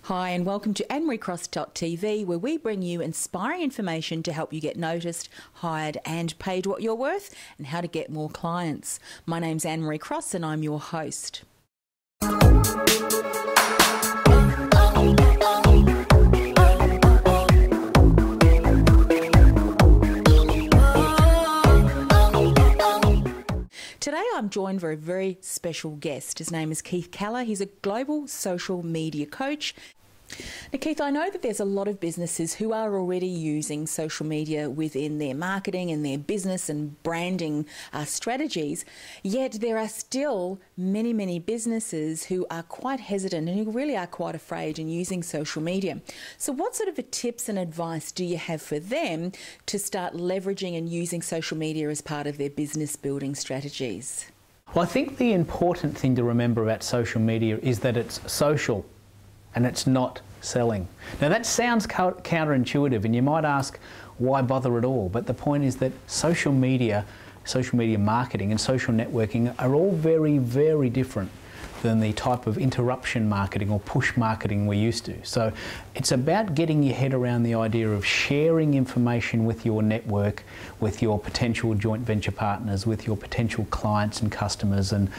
Hi and welcome to Annemarie where we bring you inspiring information to help you get noticed, hired and paid what you're worth and how to get more clients. My name's Annemarie Cross and I'm your host. Today I'm joined by a very special guest. His name is Keith Keller. He's a global social media coach. Now, Keith, I know that there's a lot of businesses who are already using social media within their marketing and their business and branding strategies, yet there are still many businesses who are quite hesitant and who really are quite afraid in using social media. So what sort of tips and advice do you have for them to start leveraging and using social media as part of their business building strategies? Well, I think the important thing to remember about social media is that it's social and it's not selling. Now that sounds counterintuitive and you might ask, why bother at all? But the point is that social media marketing and social networking are all very different than the type of interruption marketing or push marketing we're used to. So it's about getting your head around the idea of sharing information with your network, with your potential joint venture partners, with your potential clients and customers and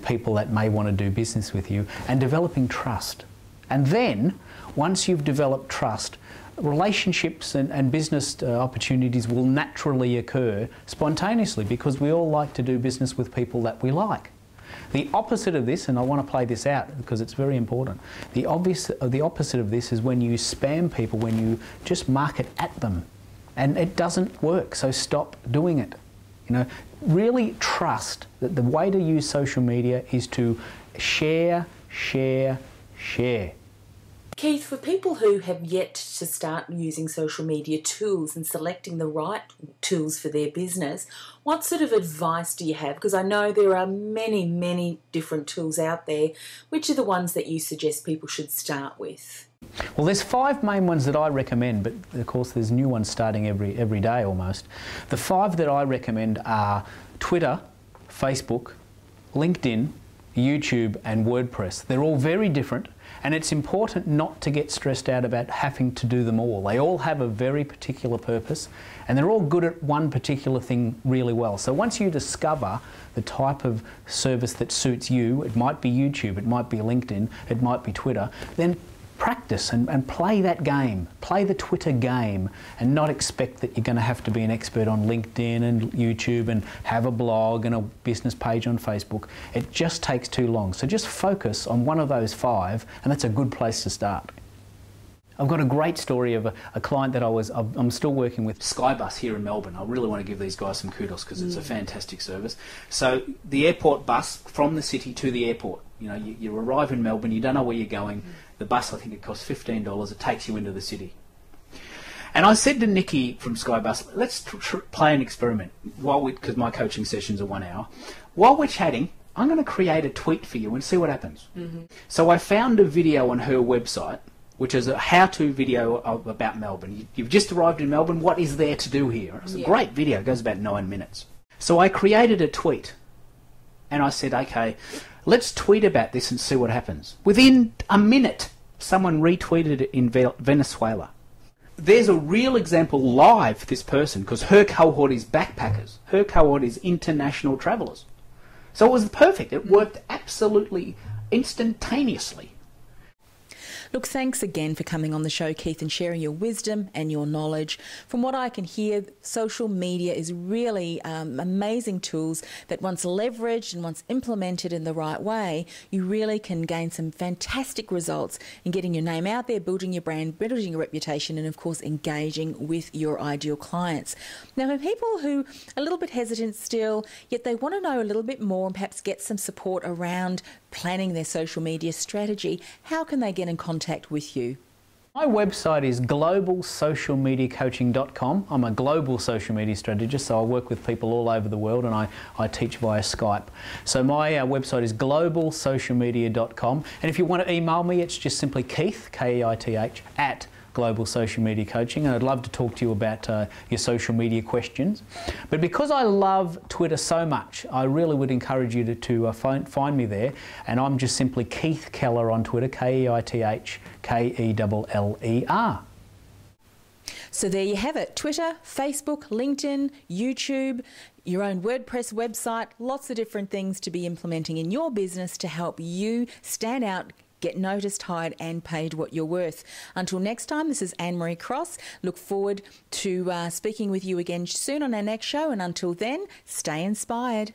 people that may want to do business with you, and developing trust. And then, once you've developed trust, relationships and business opportunities will naturally occur spontaneously because we all like to do business with people that we like. The opposite of this, and I want to play this out because it's very important, the opposite of this is when you spam people, when you just market at them, and it doesn't work, so stop doing it. You know, really trust that the way to use social media is to share. Keith, for people who have yet to start using social media tools and selecting the right tools for their business, what sort of advice do you have? Because I know there are many different tools out there. Which are the ones that you suggest people should start with? Well, there's 5 main ones that I recommend, but of course there's new ones starting every day almost. The 5 that I recommend are Twitter, Facebook, LinkedIn, YouTube and WordPress. They're all very different, and it's important not to get stressed out about having to do them all. They all have a very particular purpose and they're all good at one particular thing really well. So once you discover the type of service that suits you, it might be YouTube, it might be LinkedIn, it might be Twitter, then practice and play that game, play the Twitter game, and not expect that you're going to have to be an expert on LinkedIn and YouTube and have a blog and a business page on Facebook. It just takes too long. So just focus on one of those 5, and that's a good place to start. I've got a great story of a client that I'm still working with, Skybus here in Melbourne. I really want to give these guys some kudos because it's a fantastic service. So the airport bus from the city to the airport. You know, you arrive in Melbourne, you don't know where you're going. The bus, I think it costs $15. It takes you into the city. And I said to Nikki from Skybus, let's play an experiment because my coaching sessions are 1 hour. While we're chatting, I'm going to create a tweet for you and see what happens. So I found a video on her website, which is a how-to video about Melbourne. You've just arrived in Melbourne. What is there to do here? It's a great video. It goes about 9 minutes. So I created a tweet, and I said, okay, let's tweet about this and see what happens. Within a minute, someone retweeted it in Venezuela. There's a real example live for this person because her cohort is backpackers. Her cohort is international travellers. So it was perfect. It worked absolutely instantaneously. Look, thanks again for coming on the show, Keith, and sharing your wisdom and your knowledge. From what I can hear, social media is really amazing tools that once leveraged and once implemented in the right way, you really can gain some fantastic results in getting your name out there, building your brand, building your reputation, and of course engaging with your ideal clients. Now, for people who are a little bit hesitant still, yet they want to know a little bit more and perhaps get some support around planning their social media strategy, how can they get in contact with you? My website is globalsocialmediacoaching.com. I'm a global social media strategist, so I work with people all over the world and I teach via Skype. So my website is globalsocialmedia.com, and if you want to email me, it's just simply Keith, Keith, Global Social Media Coaching, and I'd love to talk to you about your social media questions. But because I love Twitter so much, I really would encourage you to find me there, and I'm just simply Keith Keller on Twitter, KeithKellerer. So there you have it. Twitter, Facebook, LinkedIn, YouTube, your own WordPress website, lots of different things to be implementing in your business to help you stand out, get noticed, hired and paid what you're worth. Until next time, this is Annemarie Cross. Look forward to speaking with you again soon on our next show, and until then, stay inspired.